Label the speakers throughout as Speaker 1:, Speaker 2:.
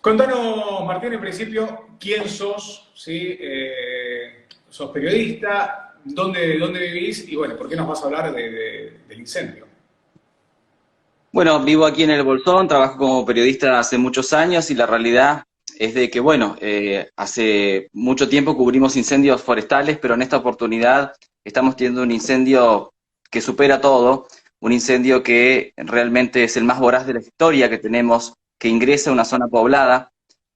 Speaker 1: Contanos, Martín, en principio, quién sos, ¿sí? ¿Sos periodista? ¿Dónde vivís? Y bueno, ¿por qué nos vas a hablar del incendio?
Speaker 2: Bueno, vivo aquí en el Bolsón, trabajo como periodista hace muchos años y la realidad es de que, bueno, hace mucho tiempo cubrimos incendios forestales, pero en esta oportunidad estamos teniendo un incendio que supera todo, un incendio que realmente es el más voraz de la historia que tenemos, que ingresa a una zona poblada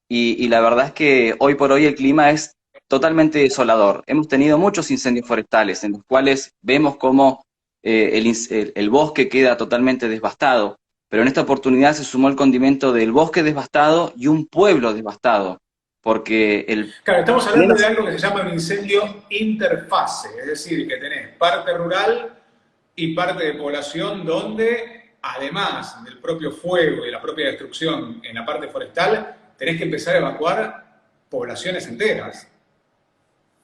Speaker 2: y la verdad es que hoy por hoy el clima es totalmente desolador. Hemos tenido muchos incendios forestales en los cuales vemos cómo el bosque queda totalmente devastado, pero en esta oportunidad se sumó el condimento del bosque devastado y un pueblo devastado, porque el
Speaker 1: Claro, estamos hablando de
Speaker 2: menos
Speaker 1: algo que se llama un incendio interfase, es decir, que tenés parte rural y parte de población donde, además del propio fuego y de la propia destrucción en la parte forestal, tenés que empezar a evacuar poblaciones enteras.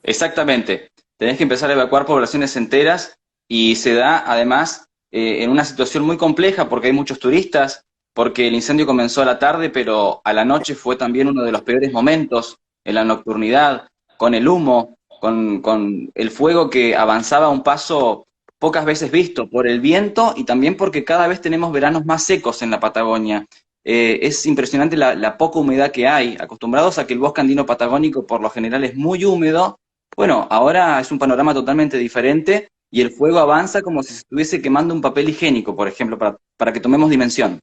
Speaker 2: exactamente, tenés que empezar a evacuar poblaciones enteras y se da además en una situación muy compleja porque hay muchos turistas, porque el incendio comenzó a la tarde, pero a la noche fue también uno de los peores momentos en la nocturnidad, con el humo, con el fuego que avanzaba a un paso pocas veces visto por el viento y también porque cada vez tenemos veranos más secos en la Patagonia. Es impresionante la poca humedad que hay, acostumbrados a que el bosque andino patagónico por lo general es muy húmedo. Bueno, ahora es un panorama totalmente diferente y el fuego avanza como si se estuviese quemando un papel higiénico, por ejemplo, para que tomemos dimensión.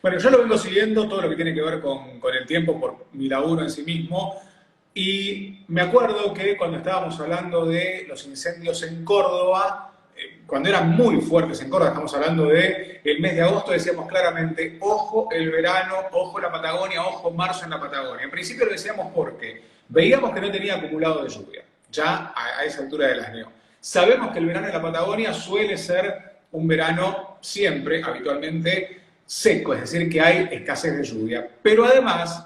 Speaker 1: Bueno, yo lo vengo siguiendo todo lo que tiene que ver con el tiempo por mi laburo en sí mismo. Y me acuerdo que cuando estábamos hablando de los incendios en Córdoba, cuando eran muy fuertes en Córdoba, estamos hablando de el mes de agosto, decíamos claramente, ojo el verano, ojo la Patagonia, ojo marzo en la Patagonia. En principio lo decíamos porque veíamos que no tenía acumulado de lluvia, ya a esa altura del año. Sabemos que el verano en la Patagonia suele ser un verano siempre, habitualmente, seco, es decir, que hay escasez de lluvia. Pero además,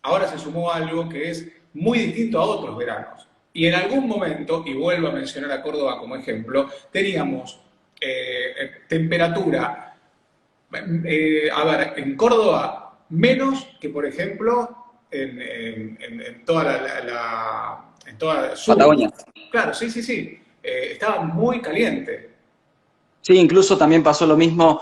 Speaker 1: ahora se sumó algo que es muy distinto a otros veranos. Y en algún momento, y vuelvo a mencionar a Córdoba como ejemplo, teníamos temperatura, a ver, en Córdoba menos que, por ejemplo, en toda en toda el sur.
Speaker 2: Patagonia.
Speaker 1: Claro, sí, sí, sí. Estaba muy caliente.
Speaker 2: Sí, incluso también pasó lo mismo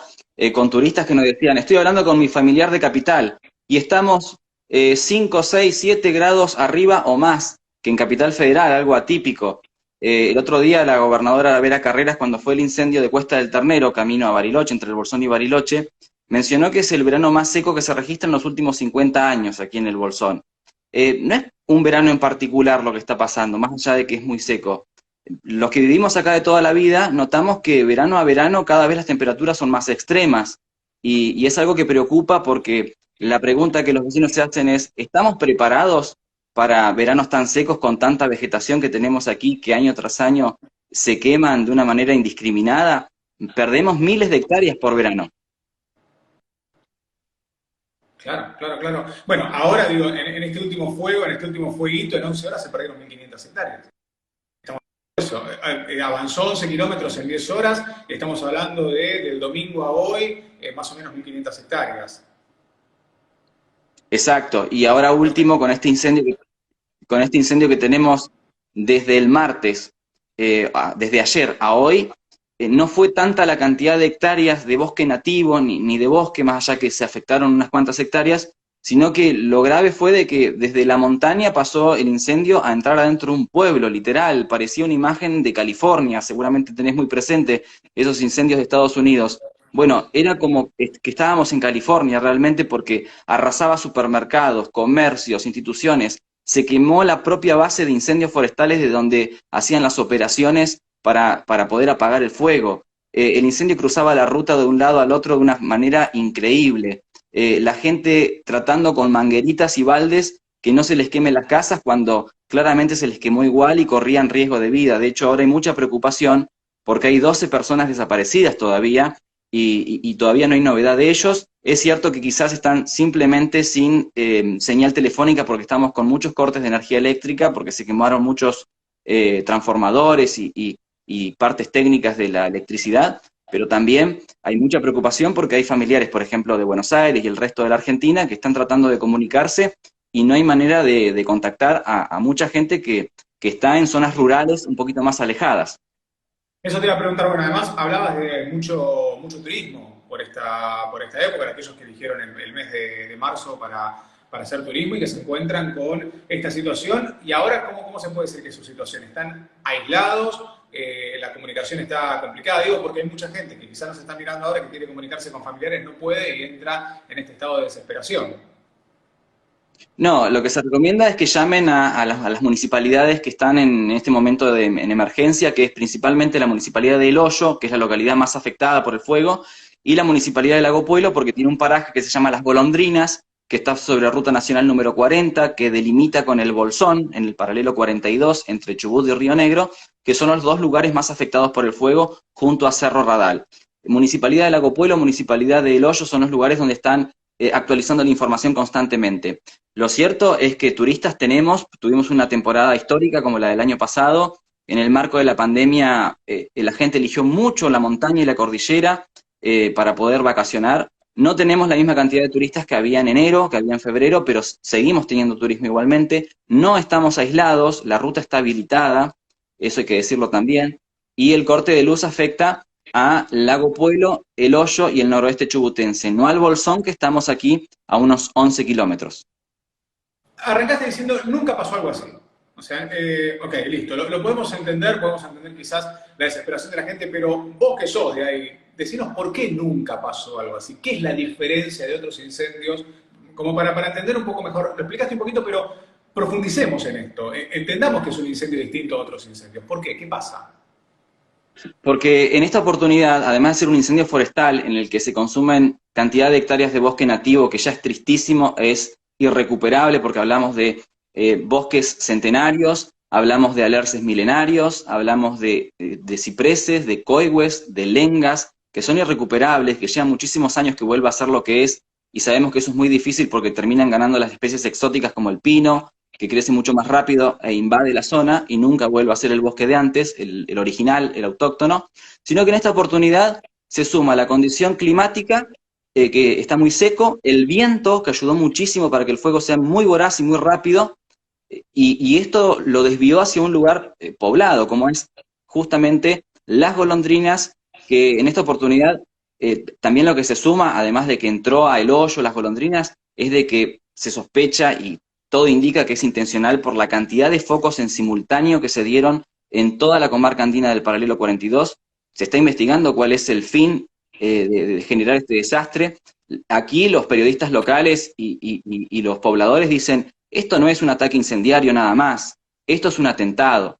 Speaker 2: con turistas que nos decían, estoy hablando con mi familiar de Capital y estamos 5, 6, 7 grados arriba o más que en Capital Federal, algo atípico. El otro día la gobernadora Vera Carreras, cuando fue el incendio de Cuesta del Ternero, camino a Bariloche, entre el Bolsón y Bariloche, mencionó que es el verano más seco que se registra en los últimos 50 años aquí en el Bolsón. No es un verano en particular lo que está pasando, más allá de que es muy seco. Los que vivimos acá de toda la vida notamos que verano a verano cada vez las temperaturas son más extremas y es algo que preocupa porque la pregunta que los vecinos se hacen es, ¿estamos preparados para veranos tan secos con tanta vegetación que tenemos aquí que año tras año se queman de una manera indiscriminada? Perdemos miles de hectáreas por verano.
Speaker 1: Claro, claro, claro. Bueno, ahora digo, en este último fuego, en este último fueguito, en 11 horas se perdieron 1.500 hectáreas. Eso, avanzó 11 kilómetros en 10 horas, estamos hablando del domingo a hoy, más o menos 1.500 hectáreas.
Speaker 2: Exacto. Y ahora último, con este incendio que tenemos desde el martes, desde ayer a hoy, no fue tanta la cantidad de hectáreas de bosque nativo ni de bosque, más allá que se afectaron unas cuantas hectáreas, sino que lo grave fue de que desde la montaña pasó el incendio a entrar adentro de un pueblo, literal, parecía una imagen de California, seguramente tenés muy presente esos incendios de Estados Unidos. Bueno, era como que estábamos en California realmente porque arrasaba supermercados, comercios, instituciones, se quemó la propia base de incendios forestales de donde hacían las operaciones para poder apagar el fuego. El incendio cruzaba la ruta de un lado al otro de una manera increíble. La gente tratando con mangueritas y baldes que no se les queme las casas cuando claramente se les quemó igual y corrían riesgo de vida. De hecho, ahora hay mucha preocupación porque hay 12 personas desaparecidas todavía y todavía no hay novedad de ellos. Es cierto que quizás están simplemente sin señal telefónica porque estamos con muchos cortes de energía eléctrica, porque se quemaron muchos transformadores y partes técnicas de la electricidad, pero también hay mucha preocupación porque hay familiares, por ejemplo, de Buenos Aires y el resto de la Argentina que están tratando de comunicarse y no hay manera de contactar a mucha gente que está en zonas rurales un poquito más alejadas.
Speaker 1: Eso te iba a preguntar, bueno, además hablabas de mucho turismo por esta época, de aquellos que eligieron el mes de marzo para hacer turismo y que se encuentran con esta situación. Y ahora, ¿cómo se puede decir que es su situación? ¿Están aislados? La comunicación está complicada, digo, porque hay mucha gente que quizás nos está mirando ahora que quiere comunicarse con familiares, no puede y entra en este estado de desesperación.
Speaker 2: No, lo que se recomienda es que llamen a las municipalidades que están en este momento en emergencia, que es principalmente la municipalidad de El Hoyo, que es la localidad más afectada por el fuego, y la municipalidad de Lago Puelo, porque tiene un paraje que se llama Las Golondrinas, que está sobre Ruta Nacional número 40, que delimita con el Bolsón, en el paralelo 42, entre Chubut y Río Negro, que son los dos lugares más afectados por el fuego, junto a Cerro Radal. Municipalidad de Lago Puelo, Municipalidad de El Hoyo son los lugares donde están actualizando la información constantemente. Lo cierto es que turistas tuvimos una temporada histórica como la del año pasado. En el marco de la pandemia, la gente eligió mucho la montaña y la cordillera para poder vacacionar. No tenemos la misma cantidad de turistas que había en enero, que había en febrero, pero seguimos teniendo turismo igualmente. No estamos aislados, la ruta está habilitada, eso hay que decirlo también, y el corte de luz afecta a Lago Puelo, El Hoyo y el noroeste chubutense, no al Bolsón, que estamos aquí a unos 11 kilómetros.
Speaker 1: Arrancaste diciendo, nunca pasó algo así. O sea, ok, listo, lo podemos entender quizás la desesperación de la gente, pero vos que sos de ahí, decinos por qué nunca pasó algo así. ¿Qué es la diferencia de otros incendios? Como para entender un poco mejor, lo explicaste un poquito, pero profundicemos en esto. Entendamos que es un incendio distinto a otros incendios. ¿Por qué? ¿Qué pasa?
Speaker 2: Porque en esta oportunidad, además de ser un incendio forestal en el que se consumen cantidad de hectáreas de bosque nativo, que ya es tristísimo, es irrecuperable porque hablamos de bosques centenarios, hablamos de alerces milenarios, hablamos de cipreses, de coigües, de lengas, que son irrecuperables, que llevan muchísimos años que vuelva a ser lo que es, y sabemos que eso es muy difícil porque terminan ganando las especies exóticas como el pino, que crece mucho más rápido e invade la zona y nunca vuelve a ser el bosque de antes, el original, el autóctono, sino que en esta oportunidad se suma la condición climática, que está muy seco, el viento, que ayudó muchísimo para que el fuego sea muy voraz y muy rápido, y esto lo desvió hacia un lugar poblado, como es justamente Las Golondrinas, que en esta oportunidad también lo que se suma, además de que entró a El Hoyo, Las Golondrinas, es de que se sospecha y todo indica que es intencional por la cantidad de focos en simultáneo que se dieron en toda la comarca andina del paralelo 42. Se está investigando cuál es el fin de generar este desastre. Aquí los periodistas locales y los pobladores dicen, esto no es un ataque incendiario nada más, esto es un atentado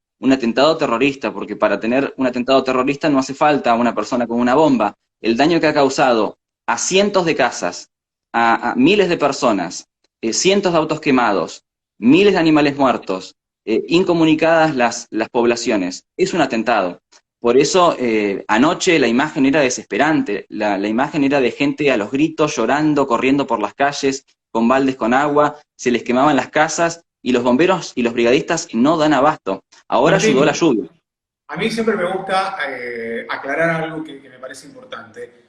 Speaker 2: terrorista, porque para tener un atentado terrorista no hace falta una persona con una bomba. El daño que ha causado a cientos de casas, a miles de personas, cientos de autos quemados, miles de animales muertos, incomunicadas las poblaciones. Es un atentado. Por eso anoche la imagen era desesperante, la imagen era de gente a los gritos, llorando, corriendo por las calles, con baldes con agua, se les quemaban las casas y los bomberos y los brigadistas no dan abasto. Ahora ayudó la
Speaker 1: Martín,
Speaker 2: lluvia.
Speaker 1: a mí siempre me gusta aclarar algo que me parece importante.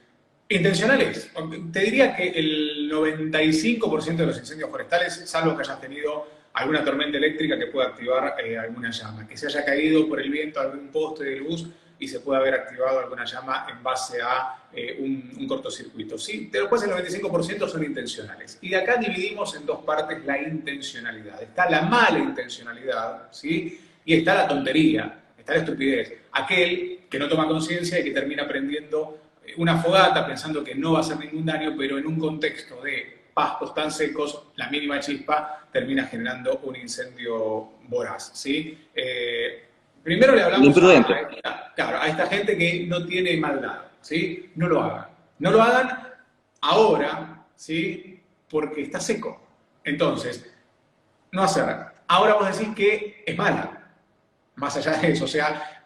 Speaker 1: Intencionales. Te diría que el 95% de los incendios forestales, salvo que hayas tenido alguna tormenta eléctrica que pueda activar alguna llama, que se haya caído por el viento algún poste de luz y se pueda haber activado alguna llama en base a un cortocircuito. ¿Sí? Después el 95% son intencionales. Y de acá dividimos en dos partes la intencionalidad. Está la mala intencionalidad, ¿sí? Y está la tontería, está la estupidez. Aquel que no toma conciencia y que termina prendiendo una fogata pensando que no va a hacer ningún daño, pero en un contexto de pastos tan secos, la mínima chispa termina generando un incendio voraz, ¿sí? Primero le hablamos
Speaker 2: Imprudente.
Speaker 1: claro, a esta gente que no tiene maldad, ¿sí? No lo hagan. No lo hagan ahora, ¿sí? Porque está seco. Entonces, no hacer. Ahora vos decís que es mala, más allá de eso. O sea,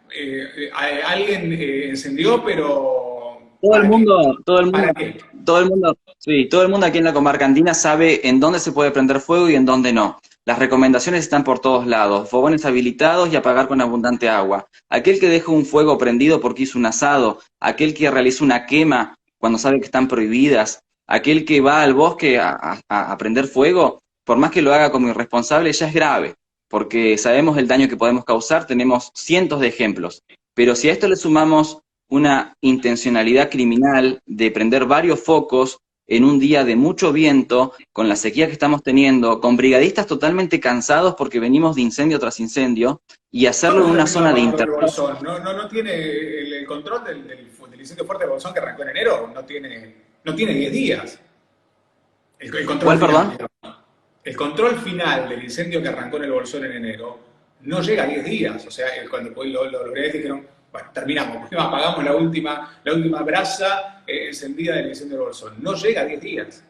Speaker 1: alguien encendió, pero
Speaker 2: Todo el
Speaker 1: ¿para qué?
Speaker 2: mundo, todo el mundo,
Speaker 1: ¿Para qué?
Speaker 2: todo el mundo, sí, todo el mundo aquí en la comarca andina sabe en dónde se puede prender fuego y en dónde no. Las recomendaciones están por todos lados, fogones habilitados y apagar con abundante agua. Aquel que deja un fuego prendido porque hizo un asado, aquel que realiza una quema cuando sabe que están prohibidas, aquel que va al bosque a prender fuego, por más que lo haga como irresponsable, ya es grave, porque sabemos el daño que podemos causar, tenemos cientos de ejemplos. Pero si a esto le sumamos una intencionalidad criminal de prender varios focos en un día de mucho viento, con la sequía que estamos teniendo, con brigadistas totalmente cansados porque venimos de incendio tras incendio, y hacerlo
Speaker 1: ¿Cómo
Speaker 2: en
Speaker 1: se
Speaker 2: una
Speaker 1: terminó
Speaker 2: zona de
Speaker 1: apagando el
Speaker 2: internet.
Speaker 1: Bolsón? ¿No tiene el control del incendio fuerte del Bolsón que arrancó en enero? No tiene 10 días. El control
Speaker 2: ¿Cuál,
Speaker 1: final,
Speaker 2: perdón?
Speaker 1: digamos. El control final del incendio que arrancó en el Bolsón en enero no llega a 10 días. O sea, cuando los brigadistas dijeron, bueno, terminamos, apagamos la última brasa encendida del incendio del Bolsón. No llega a 10 días. O sea,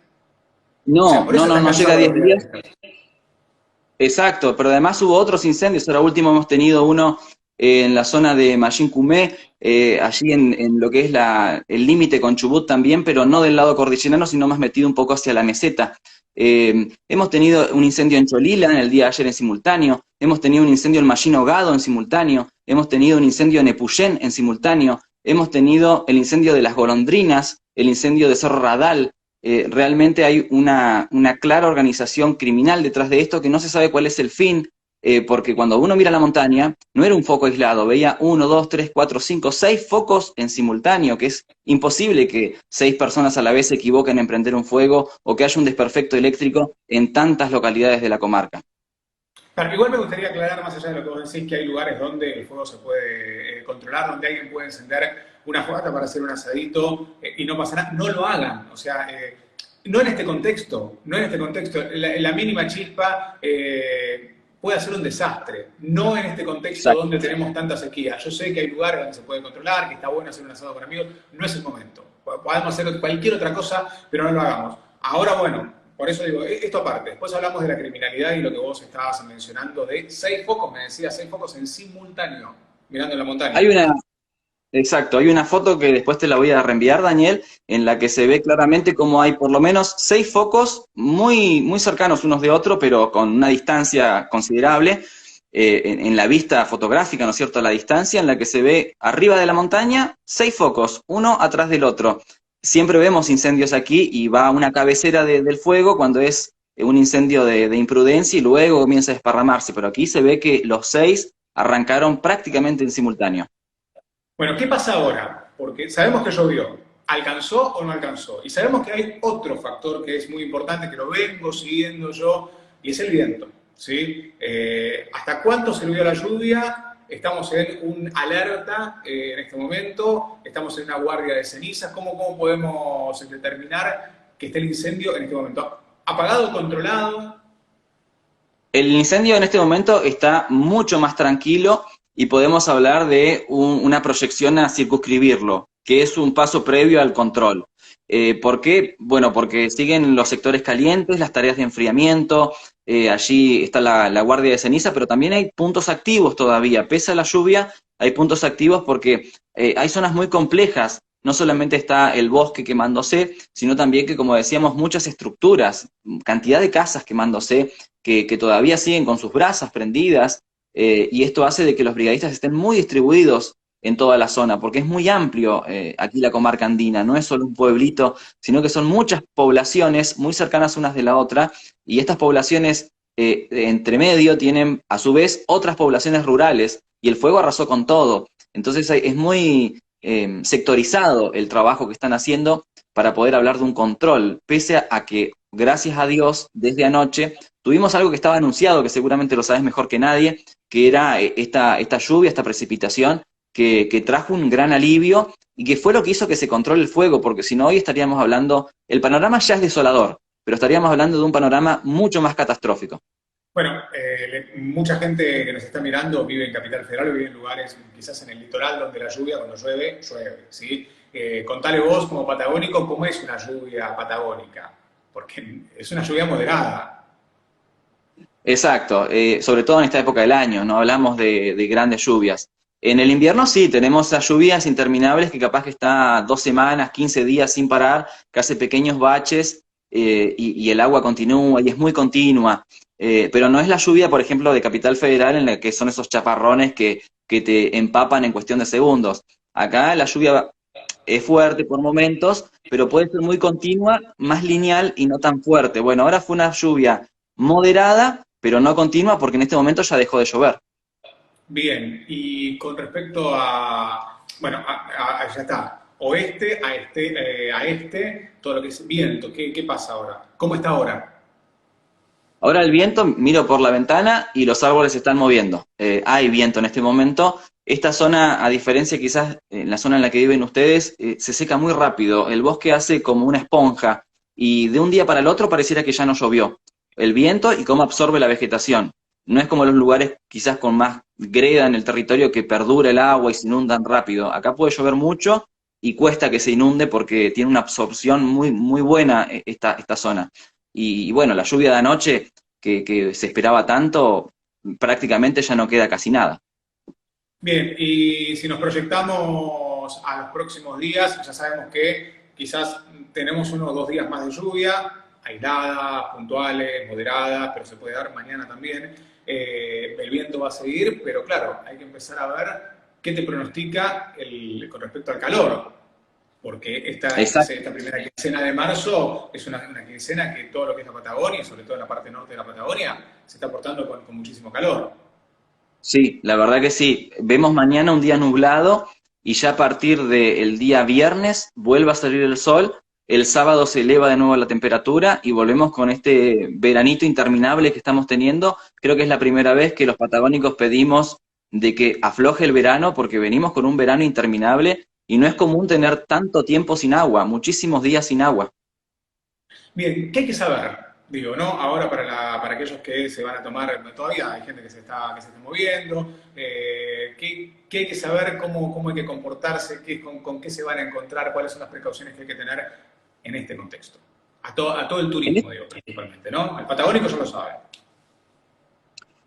Speaker 2: No,
Speaker 1: por
Speaker 2: no,
Speaker 1: eso
Speaker 2: no,
Speaker 1: están
Speaker 2: no llega a
Speaker 1: cansados los
Speaker 2: 10 días.
Speaker 1: brigadistas.
Speaker 2: Exacto, pero además hubo otros incendios. Ahora último hemos tenido uno en la zona de Mallín Cumé, allí en lo que es el límite con Chubut también, pero no del lado cordillerano, sino más metido un poco hacia la meseta. Hemos tenido un incendio en Cholila en el día de ayer en simultáneo, hemos tenido un incendio en Mallín Hogado en simultáneo, hemos tenido un incendio en Epuyén en simultáneo, hemos tenido el incendio de las Golondrinas, el incendio de Cerro Radal. Realmente hay una clara organización criminal detrás de esto que no se sabe cuál es el fin, porque cuando uno mira la montaña, no era un foco aislado, veía uno, dos, tres, cuatro, cinco, seis focos en simultáneo, que es imposible que 6 personas a la vez se equivoquen en prender un fuego o que haya un desperfecto eléctrico en tantas localidades de la comarca.
Speaker 1: Pero igual me gustaría aclarar, más allá de lo que vos decís, que hay lugares donde el fuego se puede controlar, donde alguien puede encender una fogata para hacer un asadito y no pasa nada. No lo hagan. O sea, no en este contexto. No en este contexto. La mínima chispa puede hacer un desastre. No en este contexto
Speaker 2: Exacto.
Speaker 1: donde tenemos tanta sequía. Yo sé que hay lugares donde se puede controlar, que está bueno hacer un asado con amigos. No es el momento. Podemos hacer cualquier otra cosa, pero no lo hagamos. Ahora, bueno, por eso digo, esto aparte. Después hablamos de la criminalidad y lo que vos estabas mencionando de 6 focos, me decías, 6 focos en simultáneo, mirando en la
Speaker 2: Hay
Speaker 1: montaña.
Speaker 2: una, Exacto, hay una foto que después te la voy a reenviar, Daniel, en la que se ve claramente cómo hay por lo menos 6 focos muy, muy cercanos unos de otros, pero con una distancia considerable, en la vista fotográfica, ¿no es cierto?, la distancia en la que se ve arriba de la montaña 6 focos, uno atrás del otro. Siempre vemos incendios aquí y va una cabecera del fuego cuando es un incendio de imprudencia y luego comienza a desparramarse, pero aquí se ve que los 6 arrancaron prácticamente en simultáneo.
Speaker 1: Bueno, ¿qué pasa ahora? Porque sabemos que llovió. ¿Alcanzó o no alcanzó? Y sabemos que hay otro factor que es muy importante, que lo vengo siguiendo yo, y es el viento. ¿Sí? ¿Hasta cuánto sirvió la lluvia? Estamos en un alerta en este momento, estamos en una guardia de cenizas. ¿Cómo podemos determinar que esté el incendio en este momento? ¿Apagado, controlado?
Speaker 2: El incendio en este momento está mucho más tranquilo y podemos hablar de una proyección a circunscribirlo, que es un paso previo al control. ¿Por qué? Bueno, porque siguen los sectores calientes, las tareas de enfriamiento, allí está la guardia de ceniza, pero también hay puntos activos todavía. Pese a la lluvia, hay puntos activos porque hay zonas muy complejas. No solamente está el bosque quemándose, sino también que, como decíamos, muchas estructuras, cantidad de casas quemándose, que todavía siguen con sus brasas prendidas, y esto hace de que los brigadistas estén muy distribuidos en toda la zona, porque es muy amplio aquí la comarca andina, no es solo un pueblito, sino que son muchas poblaciones muy cercanas unas de la otra, y estas poblaciones entre medio tienen a su vez otras poblaciones rurales, y el fuego arrasó con todo. Entonces es muy sectorizado el trabajo que están haciendo para poder hablar de un control, pese a que, gracias a Dios, desde anoche tuvimos algo que estaba anunciado, que seguramente lo sabes mejor que nadie, que era esta lluvia, esta precipitación, que trajo un gran alivio y que fue lo que hizo que se controle el fuego, porque si no hoy estaríamos hablando, el panorama ya es desolador, pero estaríamos hablando de un panorama mucho más catastrófico.
Speaker 1: Bueno, mucha gente que nos está mirando vive en Capital Federal o vive en lugares, quizás en el litoral, donde la lluvia, cuando llueve, llueve, ¿sí? Contale vos, como patagónico, cómo es una lluvia patagónica, porque es una lluvia moderada.
Speaker 2: Exacto, sobre todo en esta época del año, no hablamos de grandes lluvias. En el invierno sí, tenemos esas lluvias interminables que capaz que está 2 semanas, 15 días sin parar, que hace pequeños baches y el agua continúa y es muy continua. pero no es la lluvia, por ejemplo, de Capital Federal, en la que son esos chaparrones que te empapan en cuestión de segundos. Acá la lluvia es fuerte por momentos, pero puede ser muy continua, más lineal y no tan fuerte. Bueno, ahora fue una lluvia moderada, pero no continua, porque en este momento ya dejó de llover.
Speaker 1: Bien, y con respecto a, bueno, ya está, oeste a este, todo lo que es viento, ¿qué pasa ahora? ¿Cómo está ahora?
Speaker 2: Ahora el viento, miro por la ventana y los árboles se están moviendo. Hay viento en este momento. Esta zona, a diferencia quizás en la zona en la que viven ustedes, se seca muy rápido. El bosque hace como una esponja y de un día para el otro pareciera que ya no llovió. El viento y cómo absorbe la vegetación. No es como los lugares quizás con más greda en el territorio que perdura el agua y se inundan rápido. Acá puede llover mucho y cuesta que se inunde porque tiene una absorción muy, muy buena esta zona. Y bueno, la lluvia de anoche que se esperaba tanto, prácticamente ya no queda casi nada.
Speaker 1: Bien, y si nos proyectamos a los próximos días, ya sabemos que quizás tenemos unos 2 días más de lluvia, aisladas, puntuales, moderadas, pero se puede dar mañana también. El viento va a seguir, pero claro, hay que empezar a ver qué te pronostica con respecto al calor, porque
Speaker 2: Exacto.
Speaker 1: esta primera quincena de marzo es una quincena que todo lo que es la Patagonia, sobre todo en la parte norte de la Patagonia, se está portando con muchísimo calor.
Speaker 2: Sí, la verdad que sí. Vemos mañana un día nublado y ya a partir del día viernes vuelve a salir el sol, el sábado se eleva de nuevo la temperatura y volvemos con este veranito interminable que estamos teniendo. Creo que es la primera vez que los patagónicos pedimos de que afloje el verano porque venimos con un verano interminable y no es común tener tanto tiempo sin agua, muchísimos días sin agua.
Speaker 1: Bien, ¿qué hay que saber? Digo, ¿no? Ahora para aquellos que se van a tomar, todavía hay gente que se está moviendo, ¿qué hay que saber? ¿Cómo hay que comportarse? ¿Con qué se van a encontrar? ¿Cuáles son las precauciones que hay que tener en este contexto? A todo el turismo, digo, principalmente, ¿no? El patagónico ya lo sabe.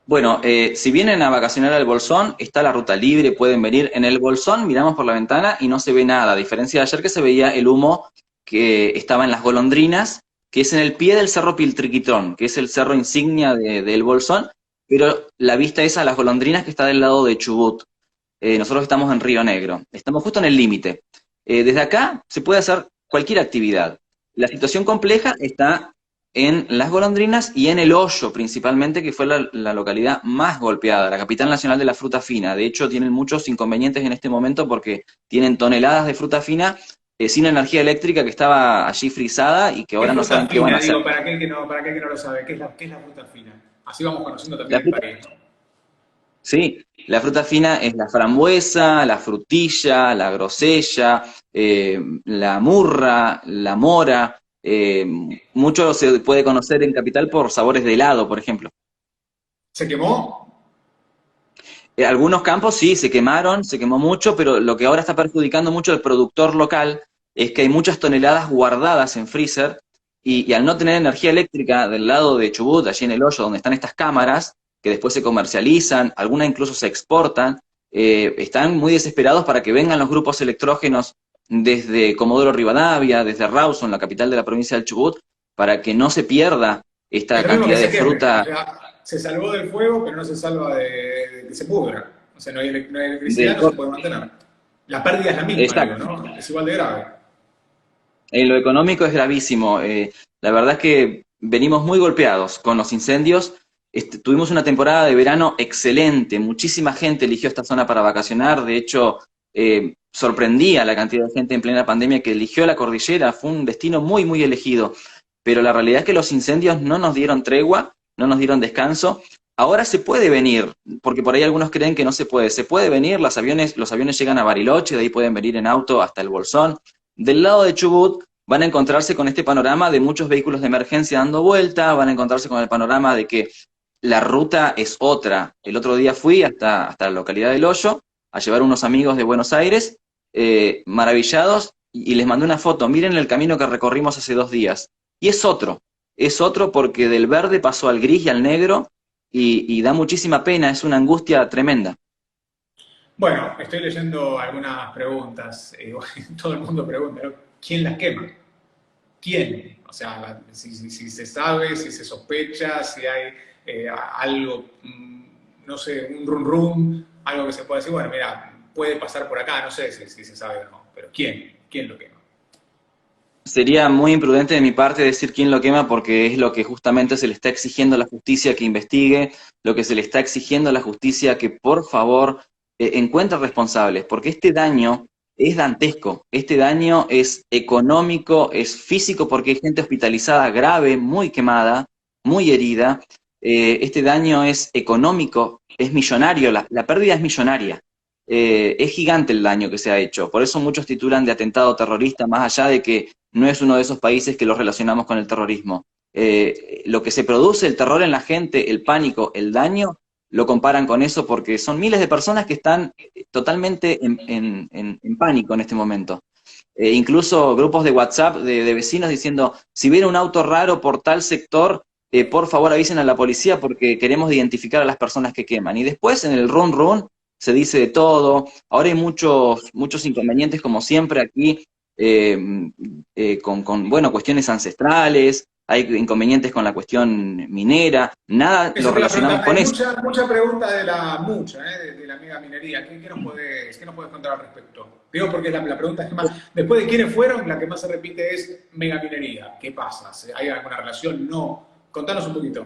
Speaker 2: Bueno, si vienen a vacacionar al Bolsón, está la ruta libre, pueden venir. En el Bolsón miramos por la ventana y no se ve nada, a diferencia de ayer que se veía el humo que estaba en las golondrinas, que es en el pie del Cerro Piltriquitrón, que es el cerro insignia del Bolsón, pero la vista es a las golondrinas que está del lado de Chubut. Nosotros estamos en Río Negro, estamos justo en el límite. Desde acá se puede hacer cualquier actividad. La situación compleja está en Las Golondrinas y en El Hoyo principalmente, que fue la localidad más golpeada, la capital nacional de la fruta fina. De hecho, tienen muchos inconvenientes en este momento porque tienen toneladas de fruta fina sin energía eléctrica que estaba allí frisada y que
Speaker 1: ¿Qué
Speaker 2: ahora no
Speaker 1: fruta
Speaker 2: saben qué van a
Speaker 1: fina?
Speaker 2: hacer.
Speaker 1: Digo, para aquel que no lo sabe, ¿qué es la fruta fina? Así vamos conociendo
Speaker 2: La
Speaker 1: también el
Speaker 2: fruta
Speaker 1: país, ¿no?
Speaker 2: Sí, la fruta fina es la frambuesa, la frutilla, la grosella, la murra, la mora. Mucho se puede conocer en Capital por sabores de helado, por ejemplo.
Speaker 1: ¿Se quemó?
Speaker 2: Algunos campos sí, se quemaron, se quemó mucho, pero lo que ahora está perjudicando mucho al productor local es que hay muchas toneladas guardadas en freezer y al no tener energía eléctrica del lado de Chubut, allí en el hoyo donde están estas cámaras, que después se comercializan, algunas incluso se exportan, están muy desesperados para que vengan los grupos electrógenos desde Comodoro Rivadavia, desde Rawson, la capital de la provincia del Chubut, para que no se pierda esta
Speaker 1: Es lo mismo que
Speaker 2: cantidad de
Speaker 1: se queme. O
Speaker 2: fruta
Speaker 1: sea, se salvó del fuego, pero no se salva de que se pudra. O sea, no hay electricidad,
Speaker 2: del...
Speaker 1: no se puede mantener. La pérdida es la misma, digo,
Speaker 2: Exacto.
Speaker 1: ¿no? Es igual de grave.
Speaker 2: En lo económico es gravísimo. La verdad es que venimos muy golpeados con los incendios. Tuvimos una temporada de verano excelente. Muchísima gente eligió esta zona para vacacionar. De hecho, sorprendía la cantidad de gente en plena pandemia que eligió la cordillera. Fue un destino muy, muy elegido. Pero la realidad es que los incendios no nos dieron tregua, no nos dieron descanso. Ahora se puede venir, porque por ahí algunos creen que no se puede. Se puede venir, los aviones llegan a Bariloche, de ahí pueden venir en auto hasta el Bolsón. Del lado de Chubut van a encontrarse con este panorama de muchos vehículos de emergencia dando vuelta, van a encontrarse con el panorama de que la ruta es otra. El otro día fui hasta la localidad del Hoyo a llevar unos amigos de Buenos Aires, maravillados, y les mandé una foto. Miren el camino que recorrimos hace 2 días. Y es otro porque del verde pasó al gris y al negro y da muchísima pena, es una angustia tremenda.
Speaker 1: Bueno, estoy leyendo algunas preguntas. Todo el mundo pregunta, ¿no? ¿Quién las quema? ¿Quién? O sea, si se sabe, si se sospecha, si hay algo, no sé, un rum rum, algo que se puede decir, bueno, mira, puede pasar por acá, no sé si se sabe o no, pero ¿quién? ¿Quién lo quema?
Speaker 2: Sería muy imprudente de mi parte decir quién lo quema porque es lo que justamente se le está exigiendo a la justicia que investigue, lo que se le está exigiendo a la justicia que por favor encuentre responsables, porque este daño es dantesco, este daño es económico, es físico porque hay gente hospitalizada grave, muy quemada, muy herida, este daño es económico, es millonario, la pérdida es millonaria. Es gigante el daño que se ha hecho, por eso muchos titulan de atentado terrorista, más allá de que no es uno de esos países que los relacionamos con el terrorismo. Lo que se produce, el terror en la gente, el pánico, el daño, lo comparan con eso porque son miles de personas que están totalmente en pánico en este momento. Incluso grupos de WhatsApp de vecinos diciendo, si viene un auto raro por tal sector, por favor avisen a la policía porque queremos identificar a las personas que queman. Y después en el run run se dice de todo. Ahora hay muchos inconvenientes como siempre aquí eh, bueno, cuestiones ancestrales, hay inconvenientes con la cuestión minera, nada lo
Speaker 1: Eso te iba a
Speaker 2: relacionamos
Speaker 1: preguntar, hay
Speaker 2: con eso.
Speaker 1: mucha pregunta de la mega minería. Qué nos puedes contar al respecto? Digo porque la pregunta es que más, después de quiénes fueron, la que más se repite es mega minería. ¿Qué pasa? ¿Hay alguna relación? No. Contanos un poquito.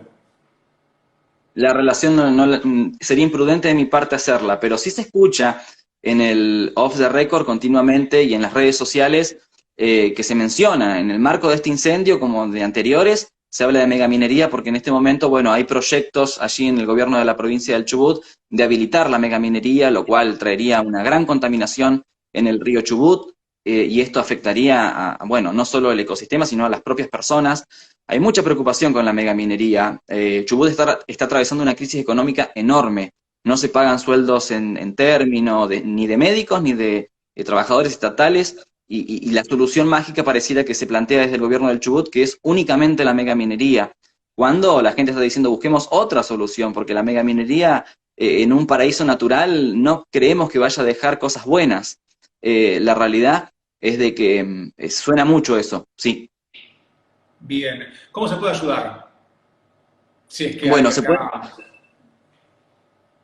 Speaker 2: La relación sería imprudente de mi parte hacerla, pero sí se escucha en el off the record continuamente y en las redes sociales que se menciona en el marco de este incendio como de anteriores, se habla de megaminería porque en este momento, bueno, hay proyectos allí en el gobierno de la provincia del Chubut de habilitar la megaminería, lo cual traería una gran contaminación en el río Chubut, y esto afectaría bueno, no solo el ecosistema, sino a las propias personas. Hay mucha preocupación con la megaminería. Chubut está atravesando una crisis económica enorme. No se pagan sueldos en término ni de médicos ni de trabajadores estatales. Y la solución mágica pareciera que se plantea desde el gobierno del Chubut, que es únicamente la megaminería. Cuando la gente está diciendo busquemos otra solución, porque la megaminería en un paraíso natural no creemos que vaya a dejar cosas buenas. La realidad es de que suena mucho eso, sí.
Speaker 1: Bien. ¿Cómo se puede ayudar? Si es que hay
Speaker 2: Bueno, se puede.
Speaker 1: acá.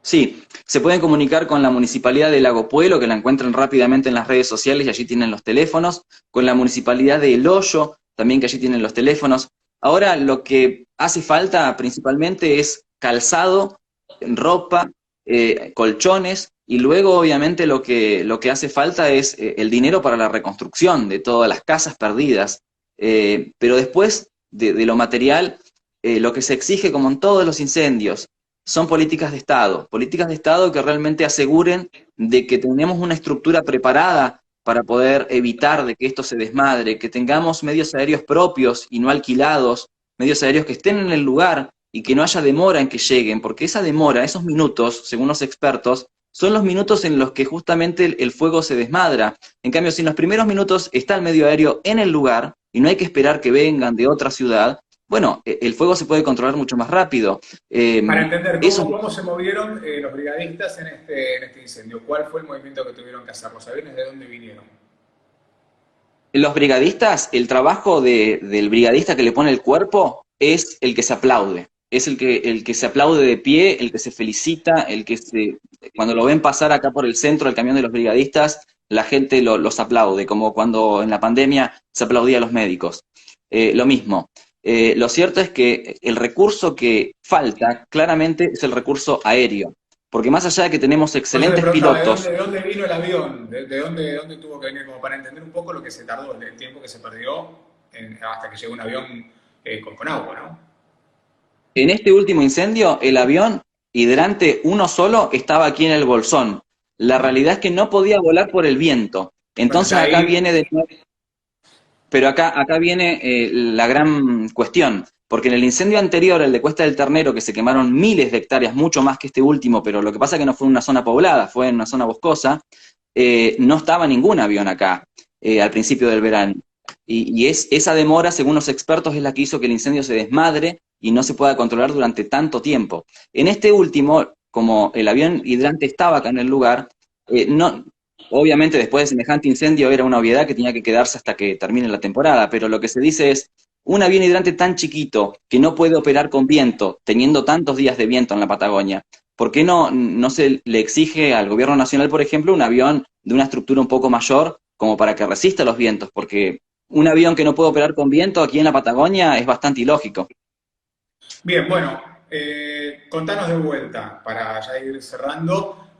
Speaker 2: Sí, se pueden comunicar con la Municipalidad de Lago Puelo, que la encuentran rápidamente en las redes sociales y allí tienen los teléfonos, con la Municipalidad de El Hoyo, también que allí tienen los teléfonos. Ahora lo que hace falta principalmente es calzado, ropa, colchones, y luego obviamente lo que hace falta es el dinero para la reconstrucción de todas las casas perdidas. Pero después de lo material, lo que se exige, como en todos los incendios, son políticas de Estado que realmente aseguren de que tenemos una estructura preparada para poder evitar de que esto se desmadre, que tengamos medios aéreos propios y no alquilados, medios aéreos que estén en el lugar y que no haya demora en que lleguen, porque esa demora, esos minutos, según los expertos, son los minutos en los que justamente el fuego se desmadra. En cambio, si en los primeros minutos está el medio aéreo en el lugar y no hay que esperar que vengan de otra ciudad, bueno, el fuego se puede controlar mucho más rápido.
Speaker 1: Para entender
Speaker 2: Eso,
Speaker 1: cómo se movieron los brigadistas en este incendio, ¿cuál fue el movimiento que tuvieron que hacer? ¿Los aviones de dónde vinieron?
Speaker 2: los brigadistas, el trabajo del brigadista que le pone el cuerpo es el que se aplaude. Es el que se aplaude de pie, el que se felicita, cuando lo ven pasar acá por el centro, el camión de los brigadistas, la gente los aplaude, como cuando en la pandemia se aplaudía a los médicos. Lo mismo. Lo cierto es que el recurso que falta claramente es el recurso aéreo, porque más allá de que tenemos
Speaker 1: Por eso te
Speaker 2: excelentes
Speaker 1: preguntaba,
Speaker 2: pilotos.
Speaker 1: de dónde vino el avión? ¿De dónde tuvo que venir? Como para entender un poco lo que se tardó, el tiempo que se perdió hasta que llegó un avión con agua, ¿no?
Speaker 2: En este último incendio, el avión hidrante uno solo estaba aquí en el Bolsón. La
Speaker 1: Bien.
Speaker 2: realidad es que no podía volar por el viento.
Speaker 1: Bueno,
Speaker 2: Entonces
Speaker 1: ya
Speaker 2: acá
Speaker 1: ahí,
Speaker 2: viene pero acá viene la gran cuestión, porque en el incendio anterior, el de Cuesta del Ternero, que se quemaron miles de hectáreas, mucho más que este último, pero lo que pasa es que no fue en una zona poblada, fue en una zona boscosa, no estaba ningún avión acá al principio del verano. Y esa demora, según los expertos, es la que hizo que el incendio se desmadre y no se pueda controlar durante tanto tiempo. En este último, como el avión hidrante estaba acá en el lugar, no, obviamente después de semejante incendio era una obviedad que tenía que quedarse hasta que termine la temporada, pero lo que se dice es, un avión hidrante tan chiquito que no puede operar con viento, teniendo tantos días de viento en la Patagonia, ¿por qué no se le exige al gobierno nacional, por ejemplo, un avión de una estructura un poco mayor como para que resista los vientos? Porque un avión que no puede operar con viento aquí en la Patagonia es bastante ilógico.
Speaker 1: Bien, bueno, contanos de vuelta, para ya ir cerrando,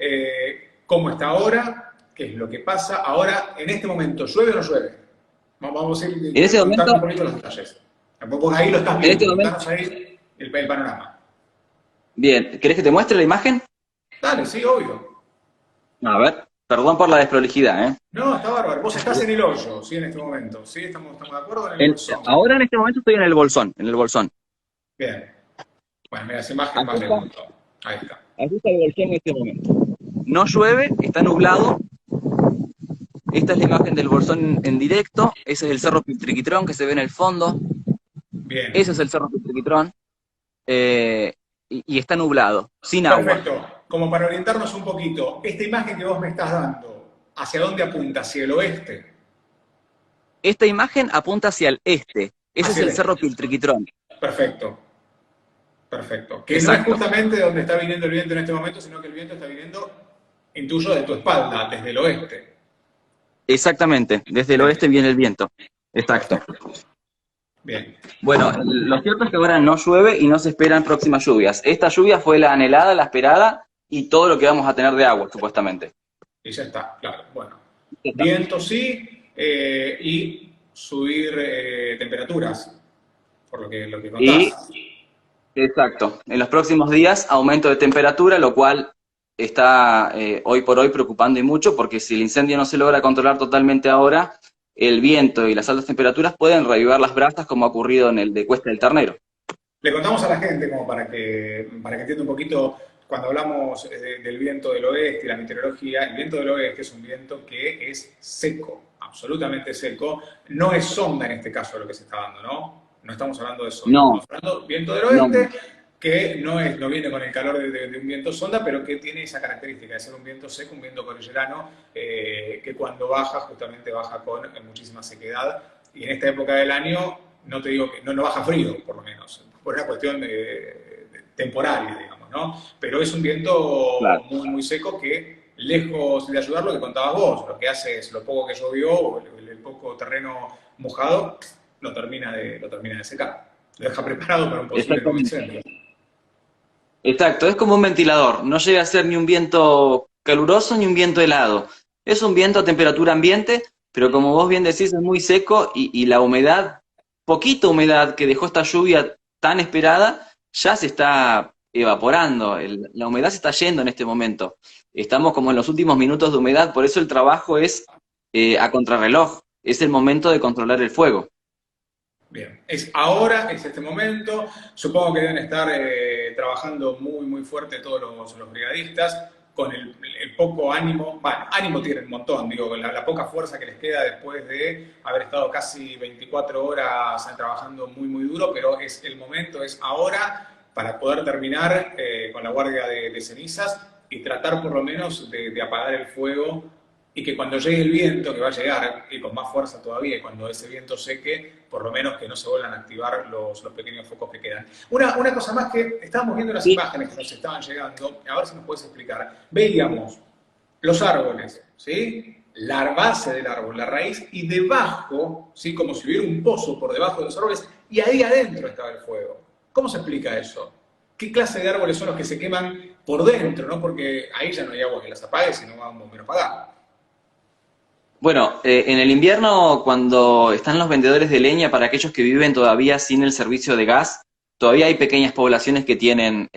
Speaker 1: cómo está ahora, qué es lo que pasa. Ahora, en este momento, ¿llueve o no llueve? Vamos a ir
Speaker 2: En ese
Speaker 1: contando un
Speaker 2: momento,
Speaker 1: poquito los detalles. Vos ahí lo estás
Speaker 2: en este
Speaker 1: viendo,
Speaker 2: momento,
Speaker 1: contanos ahí el panorama.
Speaker 2: bien, ¿querés que te muestre la imagen?
Speaker 1: Dale, sí, obvio.
Speaker 2: A ver, perdón por la desprolijidad, ¿eh?
Speaker 1: No, está bárbaro. Vos estás en el hoyo, ¿sí? En este momento, ¿sí? ¿Estamos de acuerdo? En el bolsón.
Speaker 2: Ahora en este momento estoy en el bolsón, en el bolsón.
Speaker 1: Bien. Bueno, mira, esa imagen
Speaker 2: Aquí
Speaker 1: vale
Speaker 2: está,
Speaker 1: un montón. Ahí está.
Speaker 2: aquí está el bolsón en este momento. No llueve, está nublado. Esta es la imagen del bolsón en directo. Ese es el Cerro Piltriquitrón que se ve en el fondo. Ese
Speaker 1: Bien.
Speaker 2: es el Cerro Piltriquitrón. eh, y está nublado, sin agua.
Speaker 1: Perfecto. Como para orientarnos un poquito, esta imagen que vos me estás dando, ¿hacia dónde apunta? ¿Hacia el oeste?
Speaker 2: Esta imagen apunta hacia el este. Ese es
Speaker 1: Hacia el
Speaker 2: el Cerro
Speaker 1: este.
Speaker 2: Piltriquitrón.
Speaker 1: Perfecto. Perfecto. Que no es
Speaker 2: Exacto.
Speaker 1: justamente donde está viniendo el viento en este momento, sino que el viento está viniendo intuyo de tu espalda, desde el oeste.
Speaker 2: Exactamente. Desde el
Speaker 1: Bien.
Speaker 2: oeste viene el viento. Exacto.
Speaker 1: Perfecto. Bien.
Speaker 2: Bueno, lo cierto es que ahora no llueve y no se esperan próximas lluvias. Esta lluvia fue la anhelada, la esperada y todo lo que vamos a tener de agua, supuestamente.
Speaker 1: Y ya está, claro. Bueno.
Speaker 2: Ya está.
Speaker 1: Viento sí, y subir temperaturas, por lo que
Speaker 2: Y,
Speaker 1: contás.
Speaker 2: exacto, en los próximos días aumento de temperatura, lo cual está hoy por hoy preocupando y mucho, porque si el incendio no se logra controlar totalmente ahora, el viento y las altas temperaturas pueden revivar las brasas como ha ocurrido en el de Cuesta del Ternero.
Speaker 1: Le contamos a la gente, como para que entienda un poquito, cuando hablamos del viento del oeste y la meteorología, el viento del oeste es un viento que es seco, absolutamente seco. No es sonda en este caso lo que se está dando, ¿no? No estamos hablando de sonda,
Speaker 2: No,
Speaker 1: estamos hablando de viento del
Speaker 2: no,
Speaker 1: oeste, que no viene con el calor de un viento sonda, pero que tiene esa característica de ser un viento seco, un viento cordillerano, que cuando baja, justamente baja con muchísima sequedad. Y en esta época del año, no te digo que no baja frío, por lo menos, por una cuestión temporaria, digamos, ¿no? Pero es un viento
Speaker 2: claro.
Speaker 1: muy, muy seco que, lejos de ayudar, lo que contabas vos, lo que hace es lo poco que llovió o el poco terreno mojado, lo termina de secar. Lo deja preparado para un posible nuevo
Speaker 2: Exactamente.
Speaker 1: incendio.
Speaker 2: Exacto, es como un ventilador, no llega a ser ni un viento caluroso ni un viento helado. Es un viento a temperatura ambiente, pero como vos bien decís, es muy seco y la humedad, poquita humedad que dejó esta lluvia tan esperada, ya se está evaporando. La humedad se está yendo en este momento. Estamos como en los últimos minutos de humedad, por eso el trabajo es a contrarreloj. Es el momento de controlar el fuego.
Speaker 1: Bien, es ahora, es este momento. Supongo que deben estar trabajando muy, muy fuerte todos los brigadistas, con el poco ánimo, bueno, ánimo tienen un montón, digo, con la poca fuerza que les queda después de haber estado casi 24 horas trabajando muy, muy duro, pero es el momento, es ahora para poder terminar con la guardia de cenizas y tratar por lo menos de apagar el fuego y que cuando llegue el viento, que va a llegar, y con más fuerza todavía, y cuando ese viento seque, por lo menos que no se vuelvan a activar los pequeños focos que quedan. Una cosa más que estábamos viendo las
Speaker 2: Sí,
Speaker 1: imágenes que nos estaban llegando, a ver si nos puedes explicar. Veíamos los árboles, ¿sí? La base del árbol, la raíz, y debajo, ¿sí? Como si hubiera un pozo por debajo de los árboles, y ahí adentro estaba el fuego. ¿Cómo se explica eso? ¿Qué clase de árboles son los que se queman por dentro, no? Porque ahí ya no hay agua que las apague, sino va un bombero apagado.
Speaker 2: bueno, en el invierno, cuando están los vendedores de leña, para aquellos que viven todavía sin el servicio de gas, todavía hay pequeñas poblaciones que tienen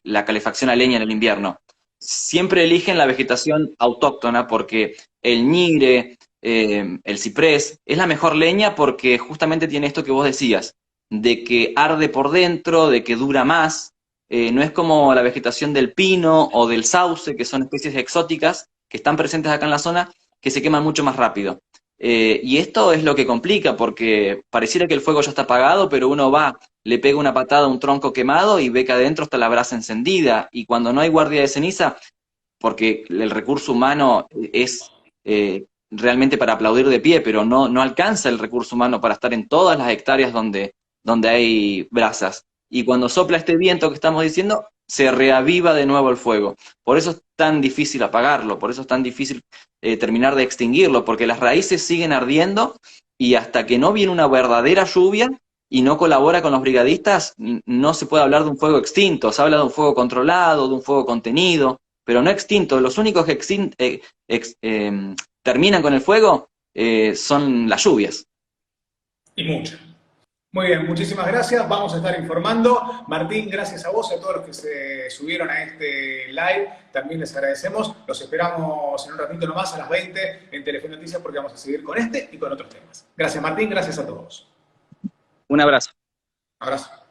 Speaker 2: la calefacción a leña en el invierno. Siempre eligen la vegetación autóctona porque el ñigre, el ciprés, es la mejor leña porque justamente tiene esto que vos decías, de que arde por dentro, de que dura más. No es como la vegetación del pino o del sauce, que son especies exóticas que están presentes acá en la zona que se queman mucho más rápido. Y esto es lo que complica, porque pareciera que el fuego ya está apagado, pero uno va, le pega una patada a un tronco quemado y ve que adentro está la brasa encendida. Y cuando no hay guardia de ceniza, porque el recurso humano es realmente para aplaudir de pie, pero no alcanza el recurso humano para estar en todas las hectáreas donde hay brasas. Y cuando sopla este viento que estamos diciendo, se reaviva de nuevo el fuego. Por eso es tan difícil apagarlo, por eso es tan difícil terminar de extinguirlo, porque las raíces siguen ardiendo y hasta que no viene una verdadera lluvia y no colabora con los brigadistas, no se puede hablar de un fuego extinto. Se habla de un fuego controlado, de un fuego contenido, pero no extinto. Los únicos que terminan con el fuego son las lluvias.
Speaker 1: Y mucho. Muy bien, muchísimas gracias. Vamos a estar informando. Martín, gracias a vos y a todos los que se subieron a este live. También les agradecemos. Los esperamos en un ratito nomás a las 20 en Telefe Noticias porque vamos a seguir con este y con otros temas. Gracias, Martín. Gracias a todos.
Speaker 2: Un abrazo.
Speaker 1: Abrazo.